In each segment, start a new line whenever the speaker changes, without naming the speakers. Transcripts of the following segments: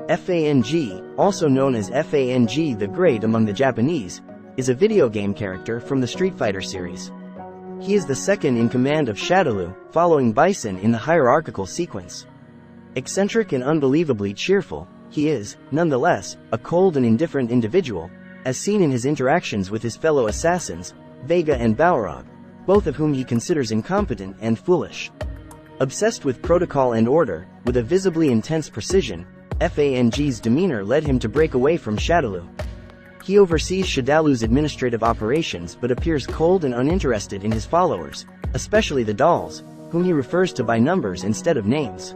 F.A.N.G., also known as F.A.N.G. the Great among the Japanese, is a video game character from the Street Fighter series. He is the second in command of Shadaloo, following Bison in the hierarchical sequence. Eccentric and unbelievably cheerful, he is, nonetheless, a cold and indifferent individual, as seen in his interactions with his fellow assassins, Vega and Balrog, both of whom he considers incompetent and foolish. Obsessed with protocol and order, with a visibly intense precision, F.A.N.G.'s demeanor led him to break away from Shadaloo. He oversees Shadaloo's administrative operations but appears cold and uninterested in his followers, especially the dolls, whom he refers to by numbers instead of names.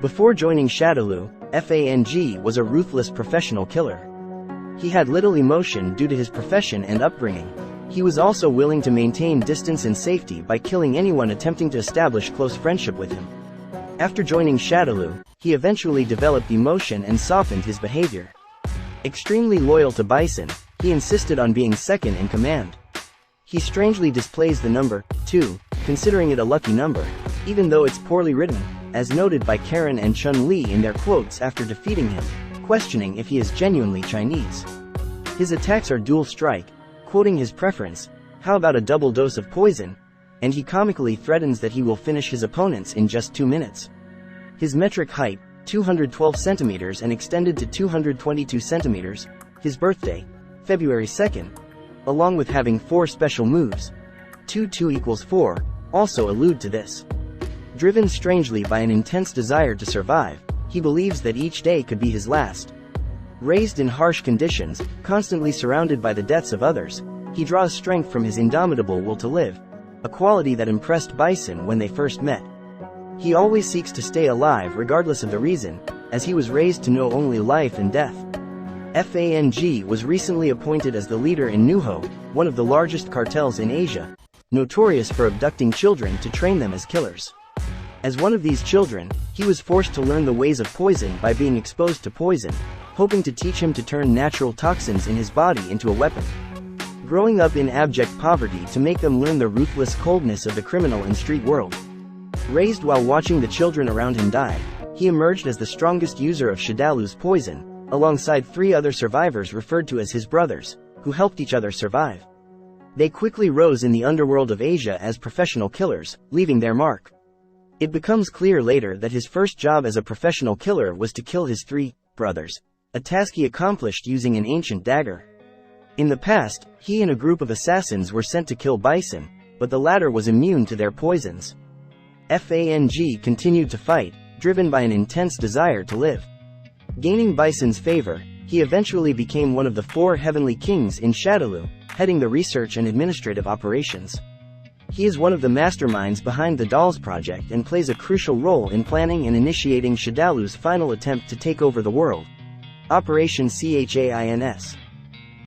Before joining Shadaloo, F.A.N.G. was a ruthless professional killer. He had little emotion due to his profession and upbringing. He was also willing to maintain distance and safety by killing anyone attempting to establish close friendship with him. After joining Shadaloo, he eventually developed emotion and softened his behavior. Extremely loyal to Bison, he insisted on being second in command. He strangely displays the number 2, considering it a lucky number, even though it's poorly written, as noted by Karen and Chun-Li in their quotes after defeating him, questioning if he is genuinely Chinese. His attacks are dual strike, quoting his preference, "How about a double dose of poison?" and he comically threatens that he will finish his opponents in just 2 minutes. His metric height, 212 centimeters and extended to 222 centimeters, his birthday, February 2nd, along with having 4 special moves, 2 equals 4, also allude to this. Driven strangely by an intense desire to survive, he believes that each day could be his last. Raised in harsh conditions, constantly surrounded by the deaths of others, he draws strength from his indomitable will to live, a quality that impressed Bison when they first met. He always seeks to stay alive regardless of the reason, as he was raised to know only life and death. F.A.N.G. was recently appointed as the leader in Nuho, one of the largest cartels in Asia, notorious for abducting children to train them as killers. As one of these children, he was forced to learn the ways of poison by being exposed to poison, hoping to teach him to turn natural toxins in his body into a weapon. Growing up in abject poverty to make them learn the ruthless coldness of the criminal and street world. Raised while watching the children around him die, he emerged as the strongest user of Shadaloo's poison, alongside 3 other survivors referred to as his brothers, who helped each other survive. They quickly rose in the underworld of Asia as professional killers, leaving their mark. It becomes clear later that his first job as a professional killer was to kill his 3 brothers, a task he accomplished using an ancient dagger. In the past, he and a group of assassins were sent to kill Bison, but the latter was immune to their poisons. F.A.N.G. continued to fight, driven by an intense desire to live. Gaining Bison's favor, he eventually became one of the 4 heavenly kings in Shadaloo, heading the research and administrative operations. He is one of the masterminds behind the Dolls Project and plays a crucial role in planning and initiating Shadaloo's final attempt to take over the world, Operation CHAINS.